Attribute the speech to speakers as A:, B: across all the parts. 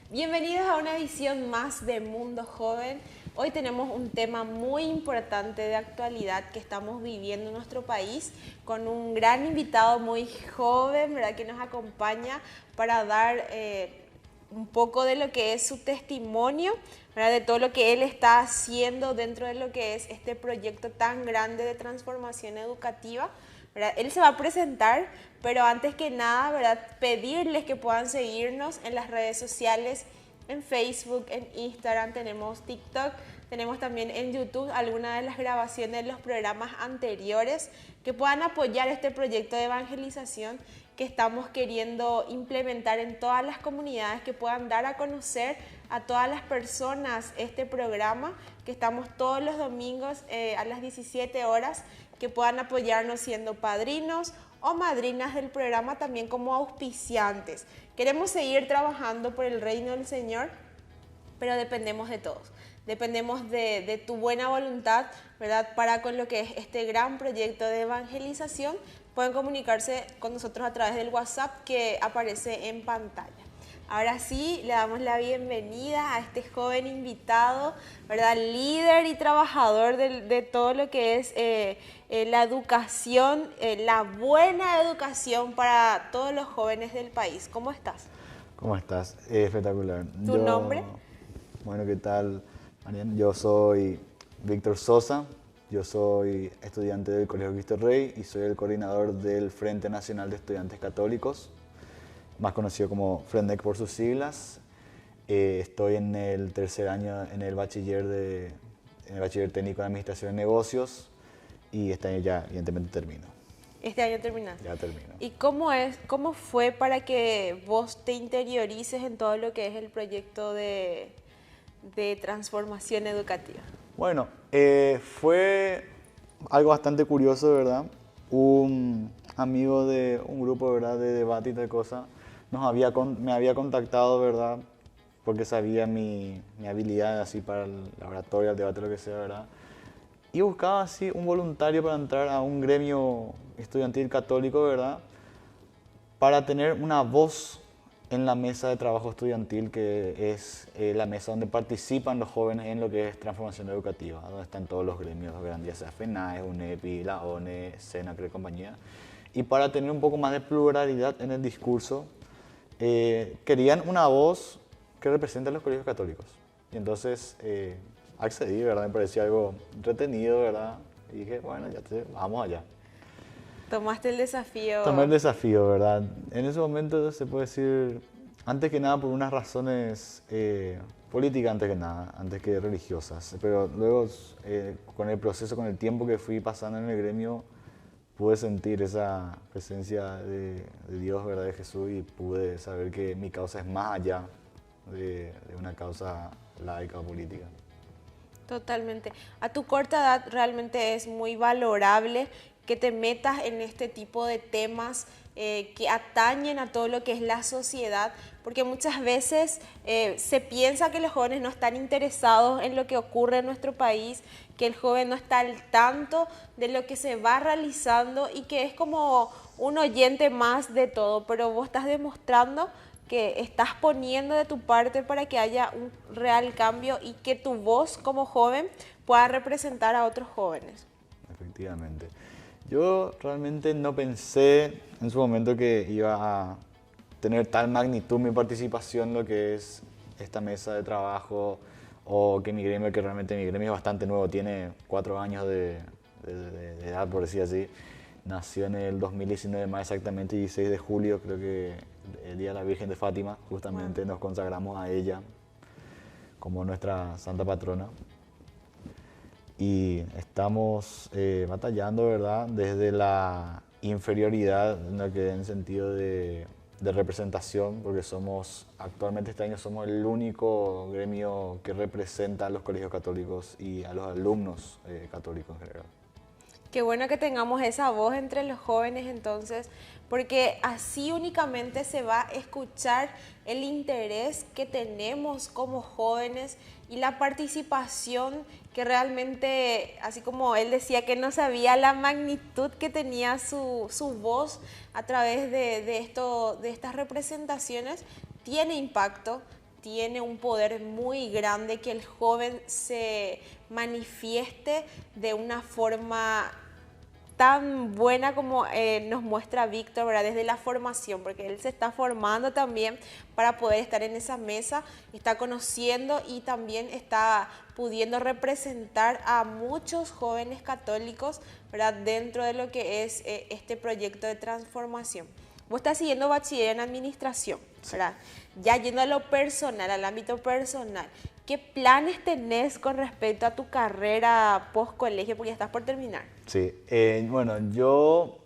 A: Bienvenidos a una edición más de Mundo Joven. Hoy tenemos un tema muy importante de actualidad que estamos viviendo en nuestro país con un gran invitado muy joven, ¿verdad?, que nos acompaña para dar un poco de lo que es su testimonio, ¿verdad?, de todo lo que él está haciendo dentro de lo que es este proyecto tan grande de transformación educativa, ¿verdad? Él se va a presentar, pero antes que nada, ¿verdad?, pedirles que puedan seguirnos en las redes sociales, en Facebook, en Instagram, tenemos TikTok, tenemos también en YouTube algunas de las grabaciones de los programas anteriores, que puedan apoyar este proyecto de evangelización que estamos queriendo implementar en todas las comunidades, que puedan dar a conocer a todas las personas este programa, que estamos todos los domingos a las 17 horas, que puedan apoyarnos siendo padrinos o madrinas del programa, también como auspiciantes. Queremos seguir trabajando por el reino del Señor, pero dependemos de todos. Dependemos de tu buena voluntad, ¿verdad?, para con lo que es este gran proyecto de evangelización. Pueden comunicarse con nosotros a través del WhatsApp que aparece en pantalla. Ahora sí, le damos la bienvenida a este joven invitado, ¿verdad?, líder y trabajador de todo lo que es la educación, la buena educación para todos los jóvenes del país. ¿Cómo estás?
B: ¿Cómo estás? Espectacular.
A: ¿Tu nombre?
B: Bueno, ¿qué tal, Mariana? Yo soy Víctor Sosa, yo soy estudiante del Colegio Cristo Rey y soy el coordinador del Frente Nacional de Estudiantes Católicos, más conocido como FRENDEC por sus siglas. Estoy en el tercer año en el bachiller técnico en Administración de Negocios y este año ya evidentemente termino.
A: Este año terminaste.
B: Ya termino.
A: ¿Y cómo fue para que vos te interiorices en todo lo que es el proyecto de transformación educativa?
B: Bueno, fue algo bastante curioso, ¿verdad? Un amigo de un grupo, ¿verdad?, de debate y tal cosa, me había contactado, ¿verdad?, porque sabía mi habilidad así para la oratoria, el debate, lo que sea, ¿verdad? Y buscaba así un voluntario para entrar a un gremio estudiantil católico, ¿verdad?, para tener una voz en la mesa de trabajo estudiantil, que es la mesa donde participan los jóvenes en lo que es transformación educativa, donde están todos los gremios grandes, ya sea FENAE, UNEPI, la ONE, SENACRE y compañía. Y para tener un poco más de pluralidad en el discurso, querían una voz que represente a los colegios católicos. Y entonces accedí, ¿verdad? Me parecía algo entretenido, ¿verdad? Y dije, bueno, vamos allá.
A: Tomaste el desafío.
B: Tomé el desafío, ¿verdad? En ese momento se puede decir, antes que nada por unas razones políticas, antes que religiosas. Pero luego, con el proceso, con el tiempo que fui pasando en el gremio, pude sentir esa presencia de Dios, ¿verdad?, de Jesús, y pude saber que mi causa es más allá de una causa laica o política.
A: Totalmente. A tu corta edad realmente es muy valorable que te metas en este tipo de temas que atañen a todo lo que es la sociedad, porque muchas veces se piensa que los jóvenes no están interesados en lo que ocurre en nuestro país, que el joven no está al tanto de lo que se va realizando y que es como un oyente más de todo, pero vos estás demostrando que estás poniendo de tu parte para que haya un real cambio y que tu voz como joven pueda representar a otros jóvenes.
B: Efectivamente. Yo realmente no pensé en su momento que iba a tener tal magnitud mi participación en lo que es esta mesa de trabajo, o que mi gremio, que realmente mi gremio es bastante nuevo, tiene 4 años de edad, por decir así. Nació en el 2019, más exactamente 16 de julio, creo que el Día de la Virgen de Fátima, justamente nos consagramos a ella como nuestra santa patrona. Y estamos batallando, ¿verdad?, desde la inferioridad, en el sentido de representación, porque actualmente este año somos el único gremio que representa a los colegios católicos y a los alumnos católicos en general.
A: Qué bueno que tengamos esa voz entre los jóvenes entonces, porque así únicamente se va a escuchar el interés que tenemos como jóvenes y la participación que realmente, así como él decía que no sabía la magnitud que tenía su voz a través de estas representaciones, tiene impacto, tiene un poder muy grande que el joven se manifieste de una forma tan buena como nos muestra Víctor, ¿verdad? Desde la formación, porque él se está formando también para poder estar en esa mesa, está conociendo y también está pudiendo representar a muchos jóvenes católicos, ¿verdad? Dentro de lo que es este proyecto de transformación. Vos estás siguiendo bachiller en administración, ¿verdad? Ya yendo a lo personal, al ámbito personal, ¿qué planes tenés con respecto a tu carrera post-colegio? Porque ya estás por terminar.
B: Sí, bueno, yo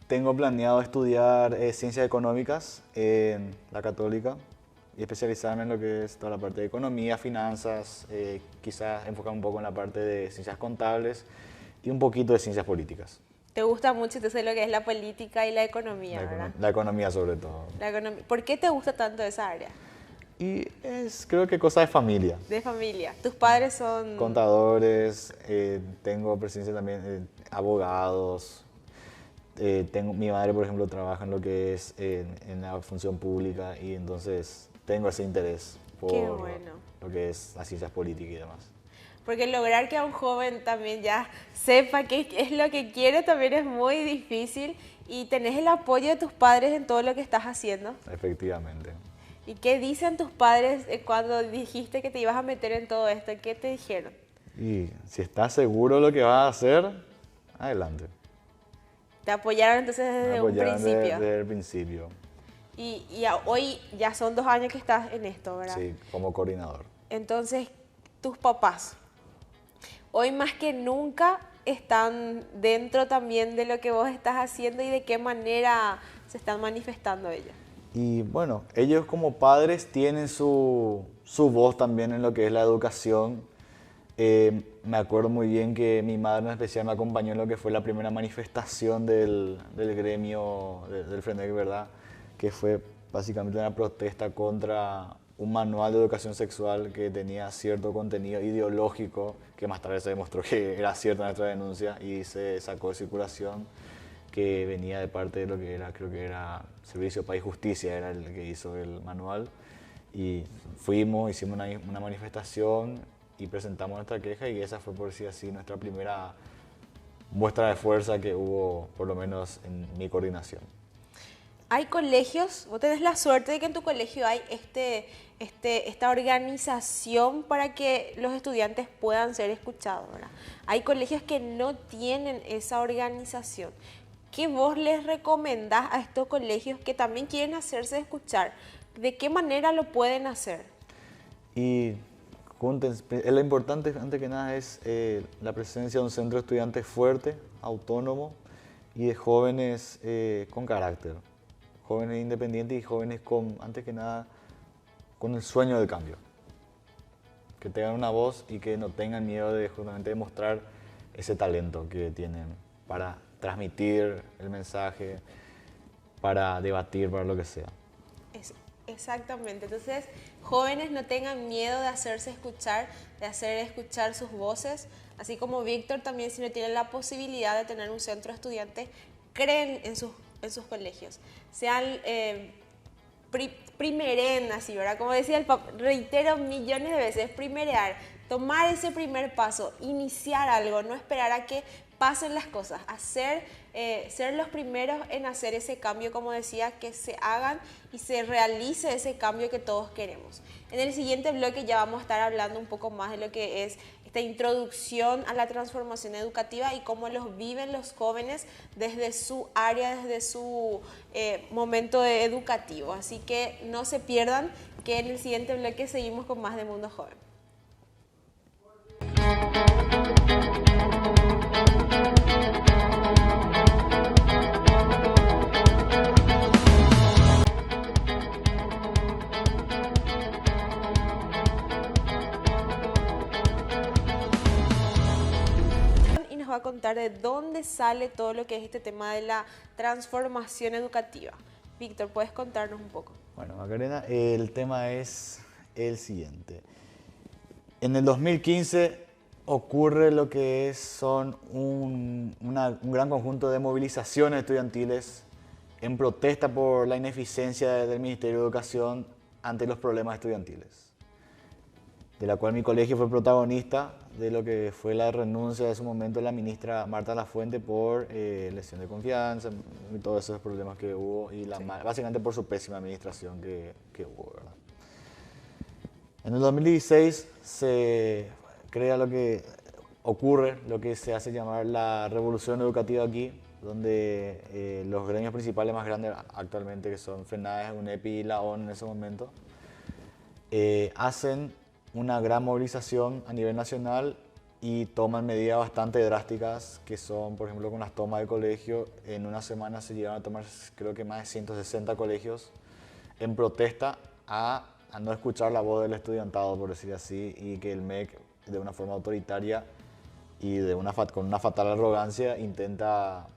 B: tengo planeado estudiar ciencias económicas en la Católica y especializarme en lo que es toda la parte de economía, finanzas, quizás enfocar un poco en la parte de ciencias contables y un poquito de ciencias políticas.
A: Te gusta mucho entonces lo que es la política y la economía, ¿verdad?
B: La economía sobre todo.
A: La economía. ¿Por qué te gusta tanto esa área?
B: Y creo que cosa de familia.
A: De familia. ¿Tus padres son...?
B: Contadores, tengo presencia también abogados. Mi madre, por ejemplo, trabaja en lo que es en la función pública y entonces tengo ese interés por
A: Qué bueno.
B: Lo que es las ciencias políticas y demás.
A: Porque lograr que a un joven también ya sepa qué es lo que quiere también es muy difícil y tenés el apoyo de tus padres en todo lo que estás haciendo.
B: Efectivamente.
A: ¿Y qué dicen tus padres cuando dijiste que te ibas a meter en todo esto? ¿Qué te dijeron?
B: Y si estás seguro de lo que vas a hacer, adelante.
A: ¿Te apoyaron entonces desde un principio?
B: Desde el principio.
A: Y hoy ya son 2 años que estás en esto, ¿verdad?
B: Sí, como coordinador.
A: Entonces, tus papás, hoy más que nunca están dentro también de lo que vos estás haciendo y de qué manera se están manifestando ellos.
B: Y bueno, ellos como padres tienen su voz también en lo que es la educación. Me acuerdo muy bien que mi madre en especial me acompañó en lo que fue la primera manifestación del gremio del FRENEC, ¿verdad? Que fue básicamente una protesta contra un manual de educación sexual que tenía cierto contenido ideológico, que más tarde se demostró que era cierta nuestra denuncia y se sacó de circulación, que venía de parte de lo que era, creo que era Servicio País Justicia, era el que hizo el manual. Y hicimos una manifestación y presentamos nuestra queja y esa fue, por decir así, nuestra primera muestra de fuerza que hubo, por lo menos en mi coordinación.
A: Hay colegios, vos tenés la suerte de que en tu colegio hay esta organización para que los estudiantes puedan ser escuchados, ¿verdad? Hay colegios que no tienen esa organización. ¿Qué vos les recomendás a estos colegios que también quieren hacerse escuchar? ¿De qué manera lo pueden hacer?
B: Y lo importante, antes que nada, es la presencia de un centro de estudiantes fuerte, autónomo y de jóvenes con carácter. Jóvenes independientes y jóvenes antes que nada, con el sueño del cambio. Que tengan una voz y que no tengan miedo de justamente demostrar ese talento que tienen para transmitir el mensaje, para debatir, para lo que sea.
A: Exactamente. Entonces, jóvenes no tengan miedo de hacerse escuchar, de hacer escuchar sus voces. Así como Víctor también, si no tienen la posibilidad de tener un centro de estudiantes, creen en sus colegios. Sean primeren, así, ¿verdad? Como decía el Papa, reitero millones de veces, primerear, tomar ese primer paso, iniciar algo, no esperar a que pasen las cosas, ser los primeros en hacer ese cambio, como decía, que se hagan y se realice ese cambio que todos queremos. En el siguiente bloque ya vamos a estar hablando un poco más de lo que es esta introducción a la transformación educativa y cómo los viven los jóvenes desde su área, desde su momento educativo. Así que no se pierdan, que en el siguiente bloque seguimos con más de Mundo Joven. va a contar de dónde sale todo lo que es este tema de la transformación educativa. Víctor, ¿puedes contarnos un poco?
B: Bueno, Macarena, el tema es el siguiente. En el 2015 ocurre lo que son un gran conjunto de movilizaciones estudiantiles en protesta por la ineficiencia del Ministerio de Educación ante los problemas estudiantiles, de la cual mi colegio fue protagonista de lo que fue la renuncia de su momento de la ministra Marta Lafuente por lesión de confianza y todos esos problemas que hubo y básicamente por su pésima administración que hubo, ¿verdad? En el 2016 se crea lo que se hace llamar la revolución educativa aquí, donde los gremios principales más grandes actualmente, que son FENADES, UNEPI y la ONU en ese momento, hacen una gran movilización a nivel nacional y toman medidas bastante drásticas, que son, por ejemplo, con las tomas de colegio. En una semana se llegaron a tomar, creo que más de 160 colegios, en protesta a no escuchar la voz del estudiantado, por decir así, y que el MEC, de una forma autoritaria y con una fatal arrogancia, intenta,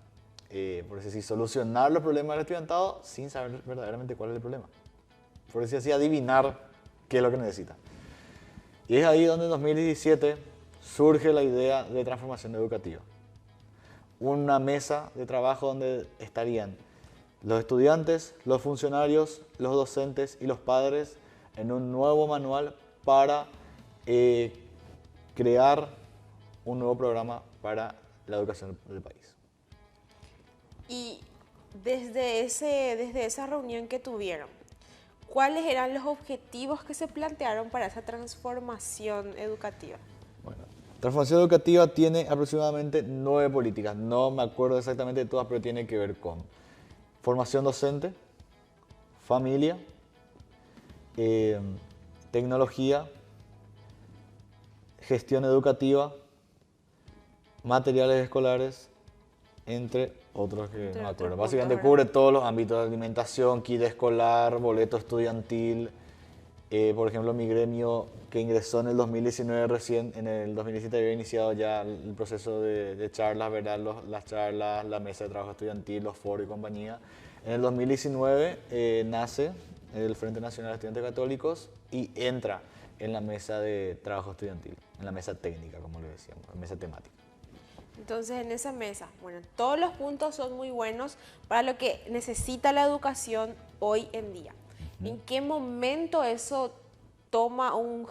B: por decir así, solucionar los problemas del estudiantado sin saber verdaderamente cuál es el problema. Por decir así, adivinar qué es lo que necesita. Y es ahí donde en 2017 surge la idea de transformación educativa. Una mesa de trabajo donde estarían los estudiantes, los funcionarios, los docentes y los padres en un nuevo manual para crear un nuevo programa para la educación del país.
A: Y desde esa reunión que tuvieron, ¿cuáles eran los objetivos que se plantearon para esa transformación educativa?
B: Bueno, transformación educativa tiene aproximadamente 9 políticas. No me acuerdo exactamente de todas, pero tiene que ver con formación docente, familia, tecnología, gestión educativa, materiales escolares, entre otros que no me acuerdo. Básicamente cubre todos los ámbitos de alimentación, kit escolar, boleto estudiantil. Por ejemplo, mi gremio, que ingresó en el 2019 recién, en el 2017 había iniciado ya el proceso de charlas, ¿verdad? Las charlas, la mesa de trabajo estudiantil, los foros y compañía. En el 2019 nace el Frente Nacional de Estudiantes Católicos y entra en la mesa de trabajo estudiantil, en la mesa técnica, como le decíamos, la mesa temática.
A: Entonces, en esa mesa, bueno, todos los puntos son muy buenos para lo que necesita la educación hoy en día. ¿En qué momento eso toma un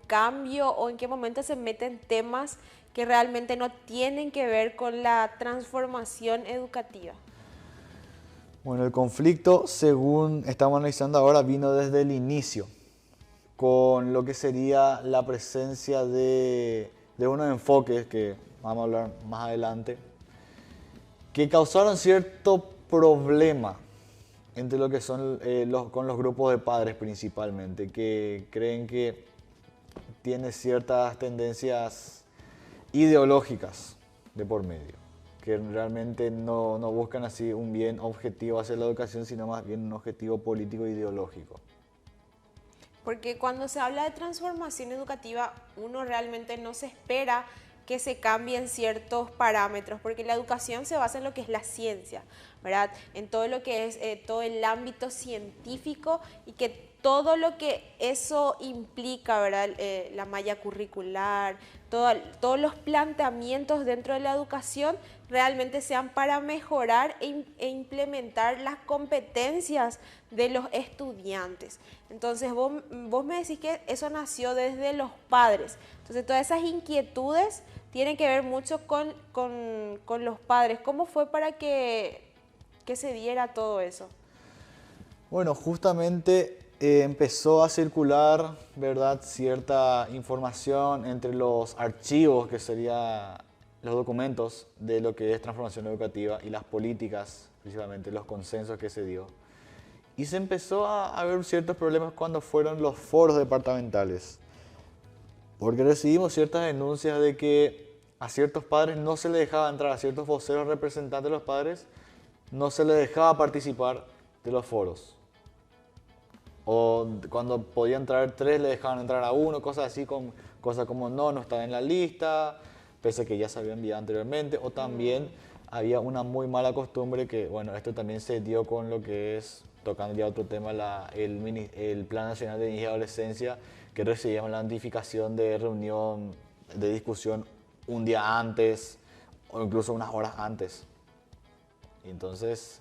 A: cambio o en qué momento se meten temas que realmente no tienen que ver con la transformación educativa?
B: Bueno, el conflicto, según estamos analizando ahora, vino desde el inicio, con lo que sería la presencia de unos enfoques que vamos a hablar más adelante, que causaron cierto problema entre lo que son con los grupos de padres principalmente, que creen que tiene ciertas tendencias ideológicas de por medio, que realmente no buscan así un bien objetivo hacia la educación, sino más bien un objetivo político e ideológico.
A: Porque cuando se habla de transformación educativa, uno realmente no se espera que se cambien ciertos parámetros, porque la educación se basa en lo que es la ciencia, ¿verdad? En todo lo que es todo el ámbito científico y que todo lo que eso implica, ¿verdad? La malla curricular, todos los planteamientos dentro de la educación realmente sean para mejorar e implementar las competencias de los estudiantes. Entonces vos me decís que eso nació desde los padres. Entonces todas esas inquietudes tienen que ver mucho con los padres. ¿Cómo fue para que se diera todo eso?
B: Bueno, justamente empezó a circular, ¿verdad?, cierta información entre los archivos, que serían los documentos de lo que es transformación educativa y las políticas, principalmente los consensos que se dio. Y se empezó a ver ciertos problemas cuando fueron los foros departamentales, porque recibimos ciertas denuncias de que a ciertos padres no se les dejaba entrar, a ciertos voceros representantes de los padres no se les dejaba participar de los foros. O cuando podían traer 3 le dejaban entrar a 1, cosas así, cosas como no está en la lista, pese a que ya se había enviado anteriormente, o también había una muy mala costumbre que, bueno, esto también se dio con lo que es, tocando ya otro tema, el Plan Nacional de Niñez y Adolescencia, que recibíamos la notificación de reunión, de discusión un día antes o incluso unas horas antes. Y entonces,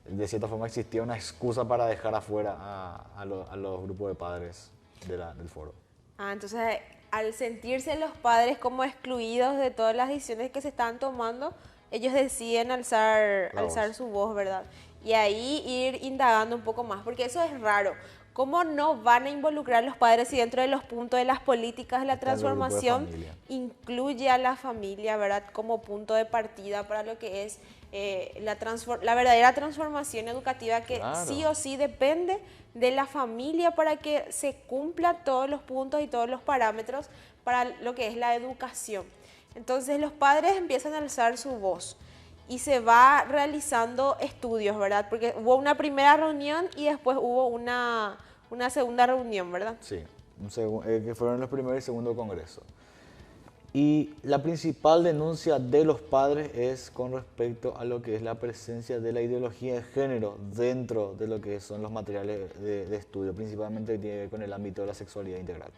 B: de cierta forma, existía una excusa para dejar afuera a los grupos de padres del foro.
A: Entonces, al sentirse los padres como excluidos de todas las decisiones que se están tomando, ellos deciden alzar su voz, ¿verdad? Y ahí ir indagando un poco más, porque eso es raro. ¿Cómo no van a involucrar a los padres si dentro de los puntos de las políticas de la transformación incluye a la familia, ¿verdad? Como punto de partida para lo que es la verdadera transformación educativa, que sí o sí depende de la familia para que se cumplan todos los puntos y todos los parámetros para lo que es la educación. Entonces los padres empiezan a alzar su voz y se va realizando estudios, ¿verdad? Porque hubo una primera reunión y después hubo una segunda reunión, ¿verdad?
B: Sí, que fueron los primeros y segundo congreso. Y la principal denuncia de los padres es con respecto a lo que es la presencia de la ideología de género dentro de lo que son los materiales de estudio, principalmente que tiene que ver con el ámbito de la sexualidad integral.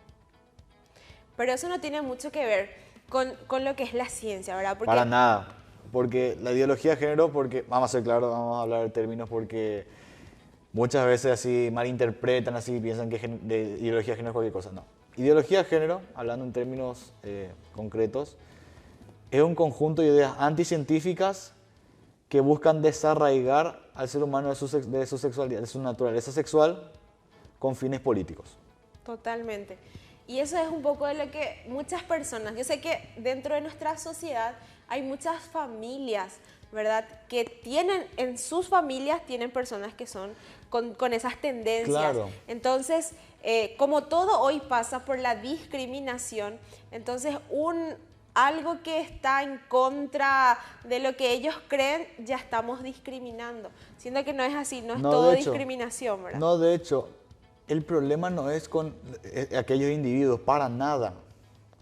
A: Pero eso no tiene mucho que ver con lo que es la ciencia, ¿verdad?
B: Porque para nada, porque la ideología de género, porque vamos a ser claros, vamos a hablar de términos porque muchas veces así malinterpretan, así piensan que de ideología de género es cualquier cosa. No. Ideología de género, hablando en términos concretos, es un conjunto de ideas anticientíficas que buscan desarraigar al ser humano de su sexualidad, de su naturaleza sexual, con fines políticos.
A: Totalmente. Y eso es un poco de lo que muchas personas, yo sé que dentro de nuestra sociedad hay muchas familias, ¿verdad? Que tienen, en sus familias tienen personas que son con esas tendencias.
B: Claro.
A: Entonces, como todo hoy pasa por la discriminación, entonces algo que está en contra de lo que ellos creen, ya estamos discriminando. Siendo que no es así, no es todo discriminación, ¿verdad?
B: No, de hecho, el problema no es con aquellos individuos, para nada.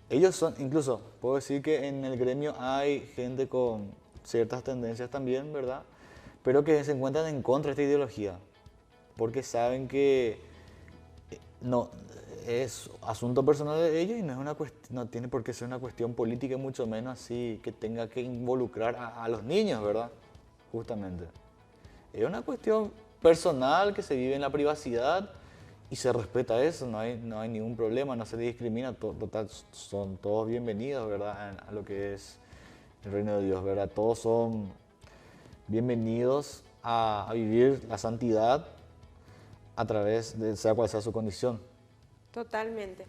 B: Ellos son, incluso, puedo decir que en el gremio hay gente con ciertas tendencias también, ¿verdad? Pero que se encuentran en contra de esta ideología, porque saben que no es asunto personal de ellos y no tiene por qué ser una cuestión política, y mucho menos así que tenga que involucrar a los niños, ¿verdad? Justamente. Es una cuestión personal que se vive en la privacidad y se respeta eso, no hay ningún problema, no se discrimina, total, son todos bienvenidos, ¿verdad? A lo que es el reino de Dios, ¿verdad? Todos son bienvenidos a vivir la santidad a través de sea cual sea su condición.
A: Totalmente.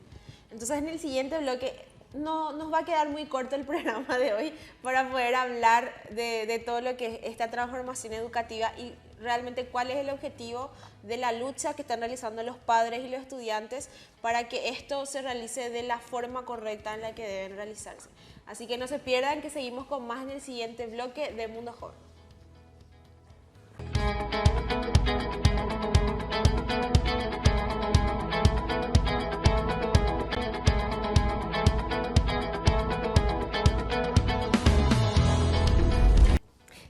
A: Entonces, en el siguiente bloque no nos va a quedar muy corto el programa de hoy para poder hablar de todo lo que es esta transformación educativa y realmente cuál es el objetivo de la lucha que están realizando los padres y los estudiantes para que esto se realice de la forma correcta en la que deben realizarse. Así que no se pierdan, que seguimos con más en el siguiente bloque de Mundo Joven.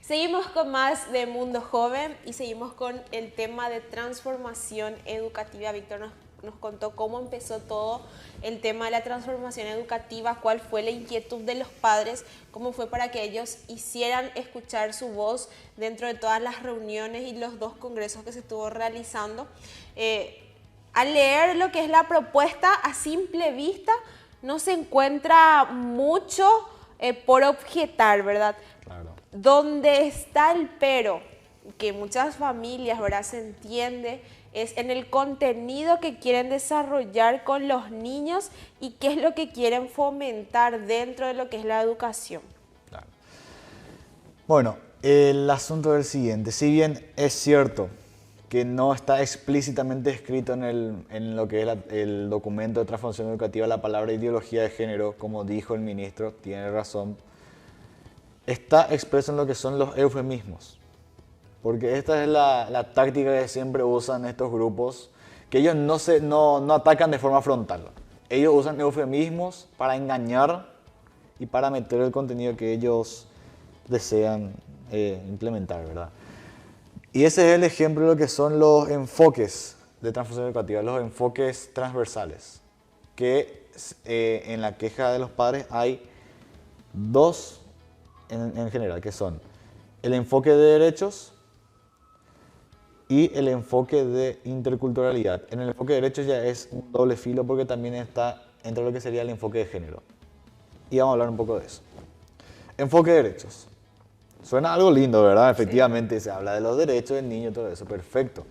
A: Seguimos con más de Mundo Joven y seguimos con el tema de transformación educativa. Víctor nos contó cómo empezó todo el tema de la transformación educativa, cuál fue la inquietud de los padres, cómo fue para que ellos hicieran escuchar su voz dentro de todas las reuniones y los 2 congresos que se estuvo realizando. Al leer lo que es la propuesta, a simple vista, no se encuentra mucho por objetar, ¿verdad?
B: Claro.
A: Donde está el pero, que muchas familias, ¿verdad?, se entiende, es en el contenido que quieren desarrollar con los niños y qué es lo que quieren fomentar dentro de lo que es la educación.
B: Claro. Bueno, el asunto es el siguiente. Si bien es cierto que no está explícitamente escrito en lo que es el documento de transformación educativa la palabra ideología de género, como dijo el ministro, tiene razón, está expreso en lo que son los eufemismos. Porque esta es la táctica que siempre usan estos grupos, que ellos no atacan de forma frontal. Ellos usan eufemismos para engañar y para meter el contenido que ellos desean implementar, ¿verdad? Y ese es el ejemplo de lo que son los enfoques de transformación educativa, los enfoques transversales, que en la queja de los padres hay dos en general, que son el enfoque de derechos y el enfoque de interculturalidad. En el enfoque de derechos ya es un doble filo porque también está entre lo que sería el enfoque de género. Y vamos a hablar un poco de eso. Enfoque de derechos. Suena algo lindo, ¿verdad? Efectivamente, se habla de los derechos del niño y todo eso, perfecto.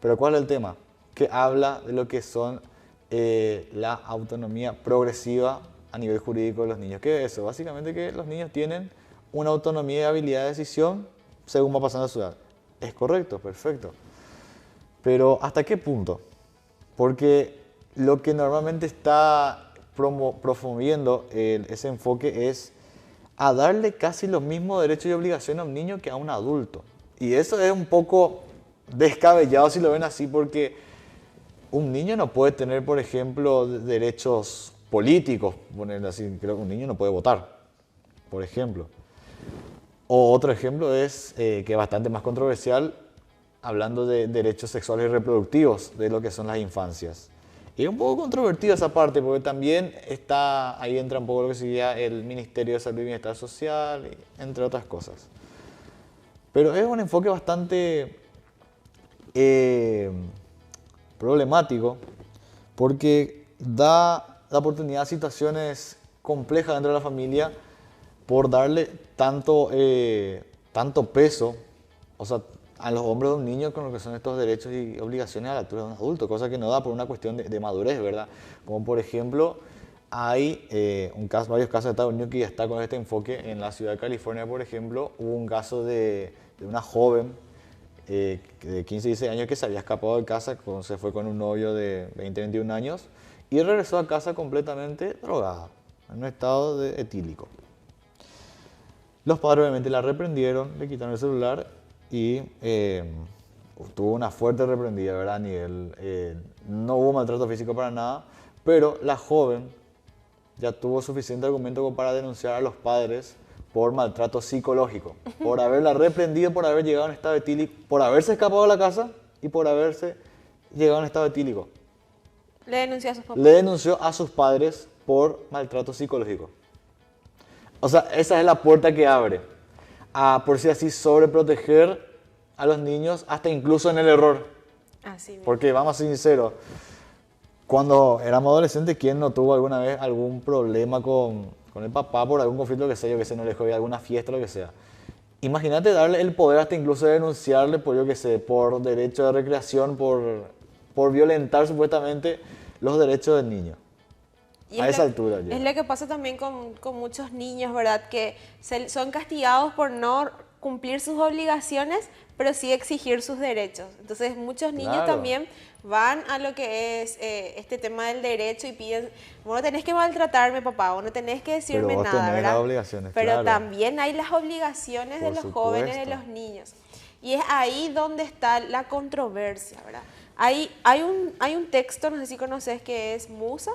B: Pero ¿cuál es el tema? Que habla de lo que son la autonomía progresiva a nivel jurídico de los niños. ¿Qué es eso? Básicamente que los niños tienen una autonomía y habilidad de decisión según va pasando su edad. Es correcto, perfecto. Pero ¿hasta qué punto? Porque lo que normalmente está promoviendo ese enfoque es a darle casi los mismos derechos y obligaciones a un niño que a un adulto. Y eso es un poco descabellado si lo ven así, porque un niño no puede tener, por ejemplo, derechos políticos, ponerlo así. Creo que un niño no puede votar, por ejemplo. O otro ejemplo es, que es bastante más controversial, hablando de derechos sexuales y reproductivos de lo que son las infancias. Y es un poco controvertido esa parte, porque también ahí entra un poco lo que sería el Ministerio de Salud y Bienestar Social, entre otras cosas. Pero es un enfoque bastante problemático, porque da la oportunidad a situaciones complejas dentro de la familia por darle tanto peso, o sea, a los hombros de un niño con lo que son estos derechos y obligaciones a la altura de un adulto, cosa que no da por una cuestión de madurez, ¿verdad? Como por ejemplo, hay varios casos de Estados Unidos que ya está con este enfoque. En la ciudad de California, por ejemplo, hubo un caso de una joven de 15, 16 años que se había escapado de casa, se fue con un novio de 20, 21 años y regresó a casa completamente drogada, en un estado etílico. Los padres obviamente la reprendieron, le quitaron el celular y tuvo una fuerte reprendida, ¿verdad? A nivel, no hubo maltrato físico para nada, pero la joven ya tuvo suficiente argumento como para denunciar a los padres por maltrato psicológico, por haberla reprendido, por haber llegado en estado etílico, por haberse escapado de la casa y por haberse llegado en estado etílico.
A: Le denunció a sus papás.
B: Le denunció a sus padres por maltrato psicológico. O sea, esa es la puerta que abre a, por si así, sobreproteger a los niños hasta incluso en el error.
A: Así mismo.
B: Porque vamos a ser sinceros, cuando éramos adolescentes, ¿quién no tuvo alguna vez algún problema con el papá por algún conflicto que sea, yo que sé, no le dejó ir a alguna fiesta, lo que sea? Imagínate darle el poder hasta incluso de denunciarle por, yo que sé, por derecho de recreación, por violentar supuestamente los derechos del niño.
A: Y
B: a esa altura ya.
A: Es lo que pasa también con muchos niños, ¿verdad? Que son castigados por no cumplir sus obligaciones, pero sí exigir sus derechos. Entonces muchos niños
B: Claro.
A: también van a lo que es este tema del derecho y piden, vos no tenés que maltratarme, papá, vos no tenés que decirme
B: Pero vos
A: nada,
B: tenés
A: ¿verdad?
B: las obligaciones,
A: Pero
B: claro.
A: también hay las obligaciones de
B: Por
A: los jóvenes, de
B: supuesto.
A: los niños. Y es ahí donde está la controversia, ¿verdad? Hay un texto, no sé si conoces, que es Musa,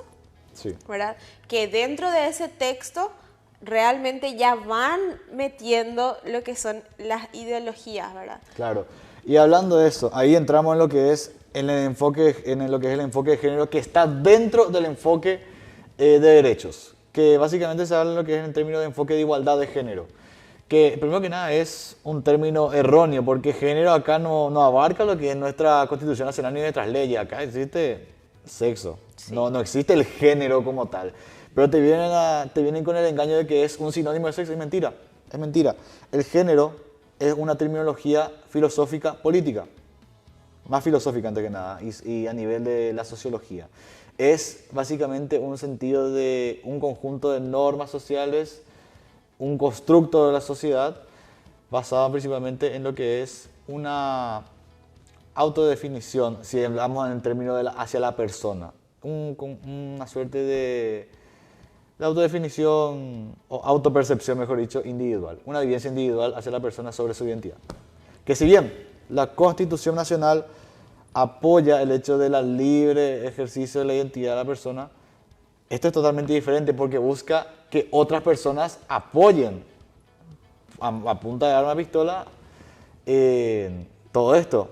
B: Sí.
A: ¿verdad? Que dentro de ese texto realmente ya van metiendo lo que son las ideologías, ¿verdad?
B: Claro. Y hablando de eso, ahí entramos en lo que es en el enfoque, lo que es el enfoque de género, que está dentro del enfoque de derechos, que básicamente se habla de lo que es en términos de enfoque de igualdad de género, que primero que nada es un término erróneo, porque género acá no abarca lo que es nuestra Constitución Nacional ni nuestras leyes. Acá existe sexo,
A: Sí.
B: no existe el género como tal. Pero te vienen con el engaño de que es un sinónimo de sexo. Es mentira, es mentira. El género es una terminología filosófica política, más filosófica antes que nada, y a nivel de la sociología. Es básicamente un sentido de un conjunto de normas sociales, un constructo de la sociedad basado principalmente en lo que es una autodefinición, si hablamos en términos hacia la persona, una suerte de autodefinición o autopercepción, mejor dicho, individual, una vivencia individual hacia la persona sobre su identidad. Que si bien la Constitución Nacional apoya el hecho de la libre ejercicio de la identidad de la persona, Esto es totalmente diferente porque busca que otras personas apoyen a punta de arma pistola todo esto.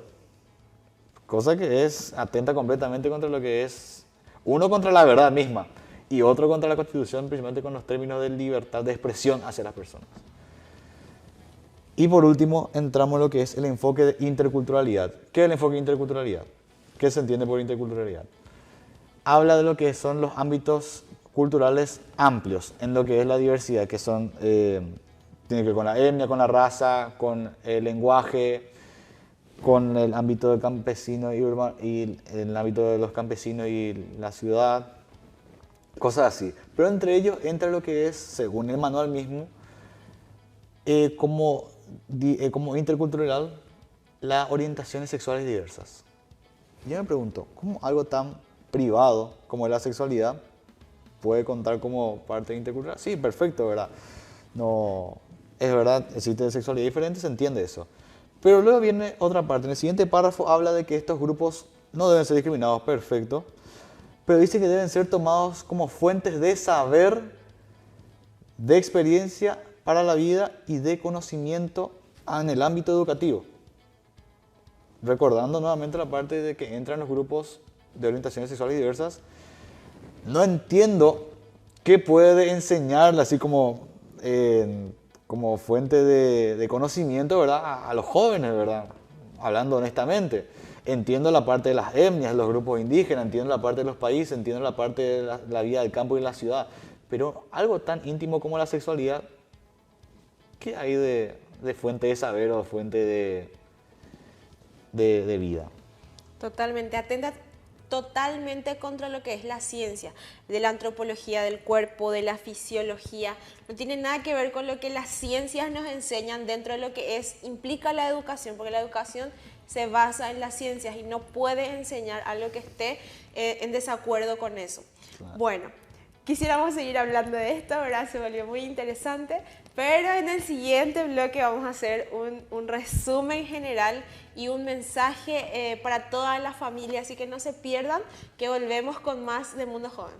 B: Cosa que atenta completamente contra lo que es, uno contra la verdad misma y otro contra la Constitución, principalmente con los términos de libertad de expresión hacia las personas. Y por último, entramos en lo que es el enfoque de interculturalidad. ¿Qué es el enfoque de interculturalidad? ¿Qué se entiende por interculturalidad? Habla de lo que son los ámbitos culturales amplios, en lo que es la diversidad, que son, tiene que ver con la etnia, con la raza, con el lenguaje, con el ámbito del campesino y el ámbito de los campesinos y la ciudad, cosas así. Pero entre ellos entra lo que es, según el manual mismo, como intercultural, las orientaciones sexuales diversas. Yo me pregunto, ¿cómo algo tan privado como es la sexualidad puede contar como parte intercultural? Sí, perfecto, ¿verdad? No, es verdad, existe sexualidad diferente, se entiende eso. Pero luego viene otra parte. En el siguiente párrafo habla de que estos grupos no deben ser discriminados, perfecto. Pero dice que deben ser tomados como fuentes de saber, de experiencia para la vida y de conocimiento en el ámbito educativo. Recordando nuevamente la parte de que entran los grupos de orientaciones sexuales diversas, no entiendo qué puede enseñarle así como fuente de conocimiento, ¿verdad? A los jóvenes, ¿verdad? Hablando honestamente. Entiendo la parte de las etnias, los grupos indígenas, entiendo la parte de los países, entiendo la parte de la vida del campo y la ciudad, pero algo tan íntimo como la sexualidad, ¿qué hay de fuente de saber o fuente de vida?
A: Totalmente, atenta totalmente contra lo que es la ciencia, de la antropología del cuerpo, de la fisiología. No tiene nada que ver con lo que las ciencias nos enseñan dentro de lo que implica la educación, porque la educación se basa en las ciencias y no puede enseñar algo que esté en desacuerdo con eso.
B: Claro.
A: Bueno, quisiéramos seguir hablando de esto, ¿verdad? Se volvió muy interesante, pero en el siguiente bloque vamos a hacer un resumen general y un mensaje para toda la familia, así que no se pierdan, que volvemos con más de Mundo Joven.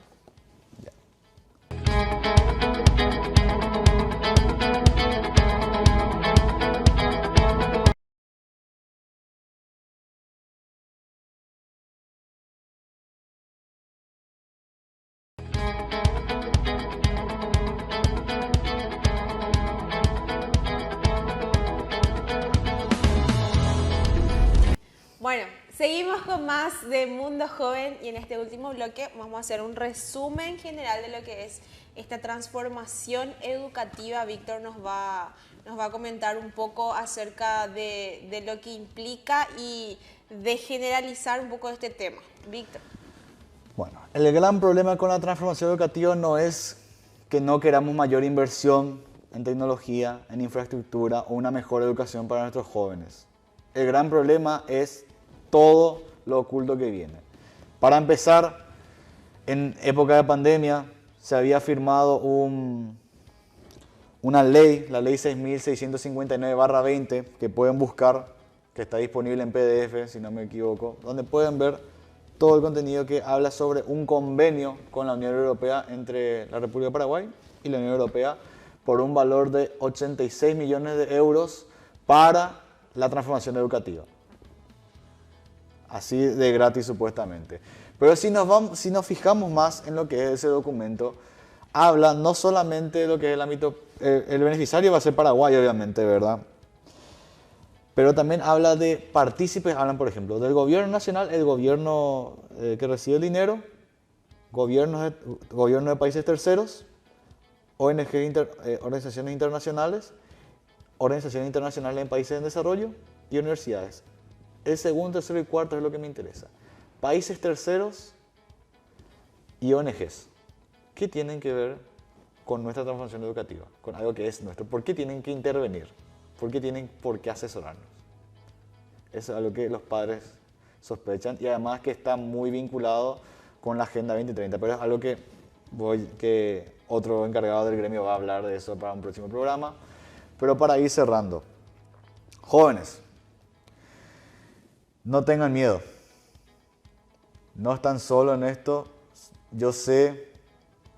A: Bueno, seguimos con más de Mundo Joven y en este último bloque vamos a hacer un resumen general de lo que es esta transformación educativa. Víctor nos va a comentar un poco acerca de lo que implica y de generalizar un poco este tema. Víctor.
B: Bueno, el gran problema con la transformación educativa no es que no queramos mayor inversión en tecnología, en infraestructura o una mejor educación para nuestros jóvenes. El gran problema es todo lo oculto que viene. Para empezar, en época de pandemia se había firmado una ley, la ley 6.659/20, que pueden buscar, que está disponible en PDF, si no me equivoco, donde pueden ver todo el contenido que habla sobre un convenio con la Unión Europea entre la República de Paraguay y la Unión Europea por un valor de 86 millones de euros para la transformación educativa. Así de gratis supuestamente. Pero si nos fijamos más en lo que es ese documento, habla no solamente de lo que es el ámbito, el beneficiario va a ser Paraguay obviamente, ¿verdad? Pero también habla de partícipes, hablan por ejemplo del gobierno nacional, el gobierno que recibe el dinero, gobierno de países terceros, organizaciones internacionales en países en desarrollo y universidades. El segundo, tercero y cuarto es lo que me interesa. Países terceros y ONGs. ¿Qué tienen que ver con nuestra transformación educativa? Con algo que es nuestro. ¿Por qué tienen que intervenir? ¿Por qué asesorarnos? Eso es algo que los padres sospechan y además que está muy vinculado con la Agenda 2030. Pero es algo que otro encargado del gremio va a hablar de eso para un próximo programa. Pero para ir cerrando. Jóvenes. No tengan miedo. No están solos en esto. Yo sé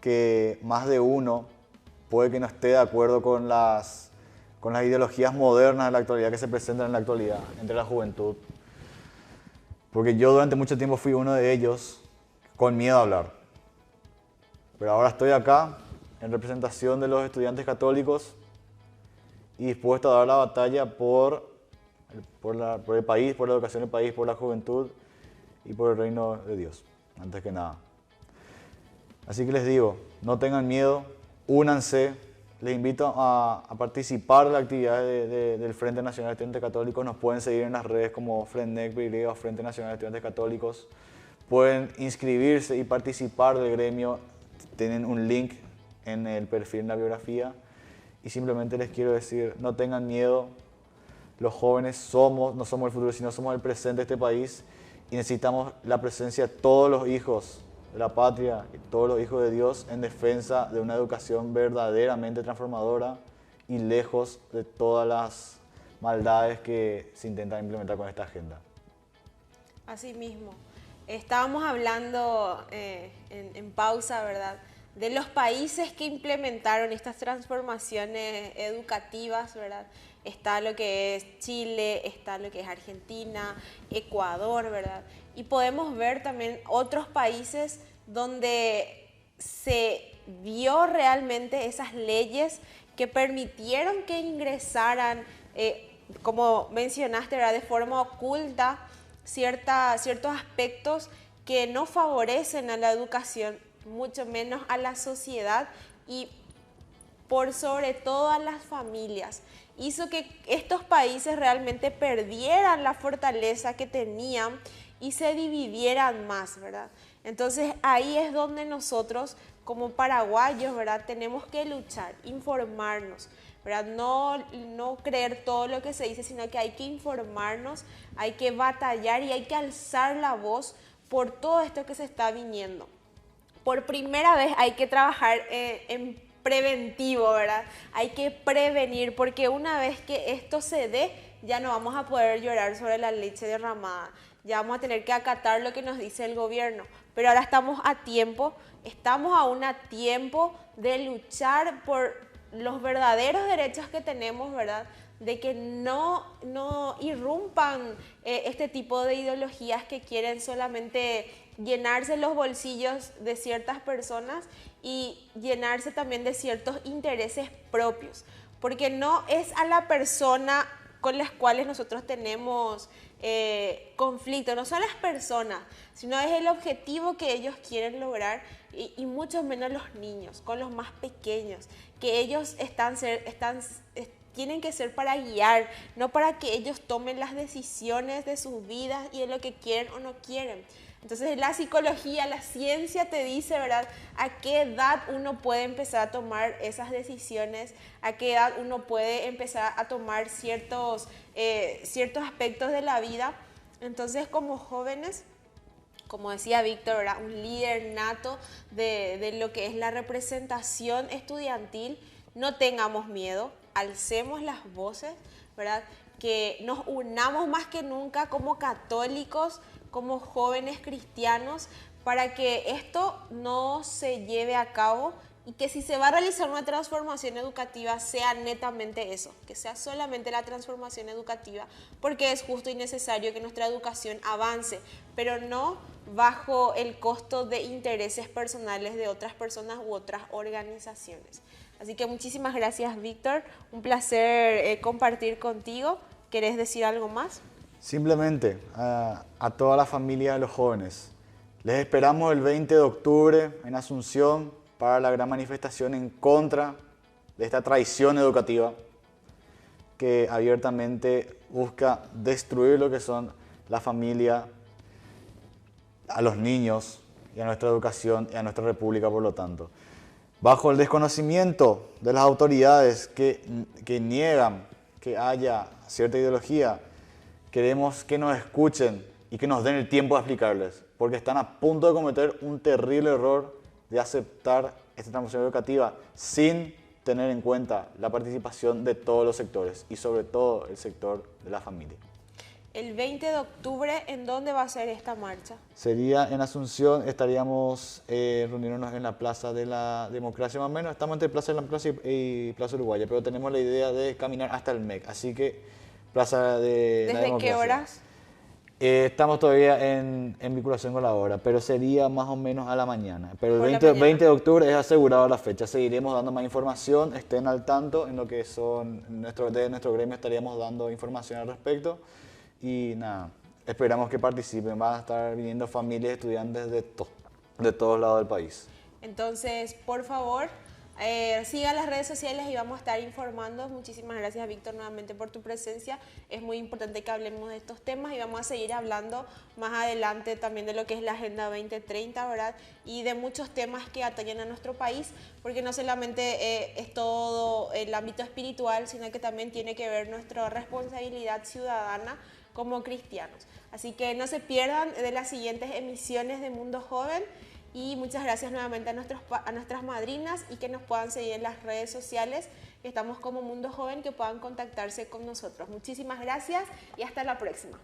B: que más de uno puede que no esté de acuerdo con las ideologías modernas de la actualidad que se presentan en la actualidad entre la juventud. Porque yo durante mucho tiempo fui uno de ellos con miedo a hablar. Pero ahora estoy acá en representación de los estudiantes católicos y dispuesto a dar la batalla por el país, por la educación del país, por la juventud y por el reino de Dios, antes que nada. Así que les digo, no tengan miedo, únanse. Les invito a participar en la actividad del Frente Nacional de Estudiantes Católicos. Nos pueden seguir en las redes como FRENEC o Frente Nacional de Estudiantes Católicos. Pueden inscribirse y participar del gremio. Tienen un link en el perfil, en la biografía. Y simplemente les quiero decir, no tengan miedo. Los jóvenes no somos el futuro, sino somos el presente de este país. Y necesitamos la presencia de todos los hijos de la patria y todos los hijos de Dios en defensa de una educación verdaderamente transformadora y lejos de todas las maldades que se intentan implementar con esta agenda.
A: Así mismo. Estábamos hablando en pausa, ¿verdad?, de los países que implementaron estas transformaciones educativas, ¿verdad? Está lo que es Chile, está lo que es Argentina, Ecuador, ¿verdad? Y podemos ver también otros países donde se vio realmente esas leyes que permitieron que ingresaran, como mencionaste, ¿verdad?, de forma oculta ciertos aspectos que no favorecen a la educación, mucho menos a la sociedad y por sobre todo a las familias. Hizo que estos países realmente perdieran la fortaleza que tenían y se dividieran más, ¿verdad? Entonces ahí es donde nosotros como paraguayos, ¿verdad?, tenemos que luchar, informarnos, ¿verdad? No creer todo lo que se dice, sino que hay que informarnos, hay que batallar y hay que alzar la voz por todo esto que se está viniendo. Por primera vez hay que trabajar en preventivo, ¿verdad? Hay que prevenir, porque una vez que esto se dé, ya no vamos a poder llorar sobre la leche derramada. Ya vamos a tener que acatar lo que nos dice el gobierno. Pero ahora estamos aún a tiempo de luchar por los verdaderos derechos que tenemos, ¿verdad? De que no irrumpan este tipo de ideologías que quieren solamente llenarse los bolsillos de ciertas personas y llenarse también de ciertos intereses propios, porque no es a la persona con las cuales nosotros tenemos conflicto, no son las personas, sino es el objetivo que ellos quieren lograr y mucho menos los niños, con los más pequeños, que ellos tienen que ser para guiar, no para que ellos tomen las decisiones de sus vidas y de lo que quieren o no quieren. Entonces la psicología, la ciencia te dice, ¿verdad?, a qué edad uno puede empezar a tomar esas decisiones, a qué edad uno puede empezar a tomar ciertos aspectos de la vida. Entonces como jóvenes, como decía Víctor, ¿verdad?, un líder nato de lo que es la representación estudiantil, no tengamos miedo, alcemos las voces, ¿verdad?, que nos unamos más que nunca como católicos, como jóvenes cristianos, para que esto no se lleve a cabo y que si se va a realizar una transformación educativa sea netamente eso, que sea solamente la transformación educativa, porque es justo y necesario que nuestra educación avance, pero no bajo el costo de intereses personales de otras personas u otras organizaciones. Así que muchísimas gracias, Víctor, un placer compartir contigo. ¿Querés decir algo más?
B: Simplemente a toda la familia de los jóvenes, les esperamos el 20 de octubre en Asunción para la gran manifestación en contra de esta traición educativa que abiertamente busca destruir lo que son la familia, a los niños y a nuestra educación y a nuestra república, por lo tanto. Bajo el desconocimiento de las autoridades que niegan que haya cierta ideología, queremos que nos escuchen y que nos den el tiempo de explicarles, porque están a punto de cometer un terrible error de aceptar esta transformación educativa sin tener en cuenta la participación de todos los sectores y sobre todo el sector de la familia.
A: el 20 de octubre, ¿en dónde va a ser esta marcha?
B: Sería en Asunción, estaríamos reuniéndonos en la Plaza de la Democracia más o menos. Estamos entre Plaza de la Democracia y Plaza Uruguaya, pero tenemos la idea de caminar hasta el MEC, así que Plaza de la
A: ¿Desde
B: Democracia.
A: qué horas?
B: Estamos todavía en vinculación con la hora, pero sería más o menos a la mañana. Pero el
A: Por la
B: 20 de octubre es asegurado la fecha. Seguiremos dando más información, estén al tanto en lo que son de nuestro gremio, estaríamos dando información al respecto. Y nada, esperamos que participen. Van a estar viniendo familias, estudiantes de todos lados del país.
A: Entonces, por favor, sigan las redes sociales y vamos a estar informando. Muchísimas gracias, Víctor, nuevamente por tu presencia. Es muy importante que hablemos de estos temas y vamos a seguir hablando más adelante también de lo que es la Agenda 2030, ¿verdad? Y de muchos temas que atañen a nuestro país, porque no solamente es todo el ámbito espiritual, sino que también tiene que ver nuestra responsabilidad ciudadana como cristianos. Así que no se pierdan de las siguientes emisiones de Mundo Joven. Y muchas gracias nuevamente a nuestras madrinas y que nos puedan seguir en las redes sociales, que estamos como Mundo Joven, que puedan contactarse con nosotros. Muchísimas gracias y hasta la próxima.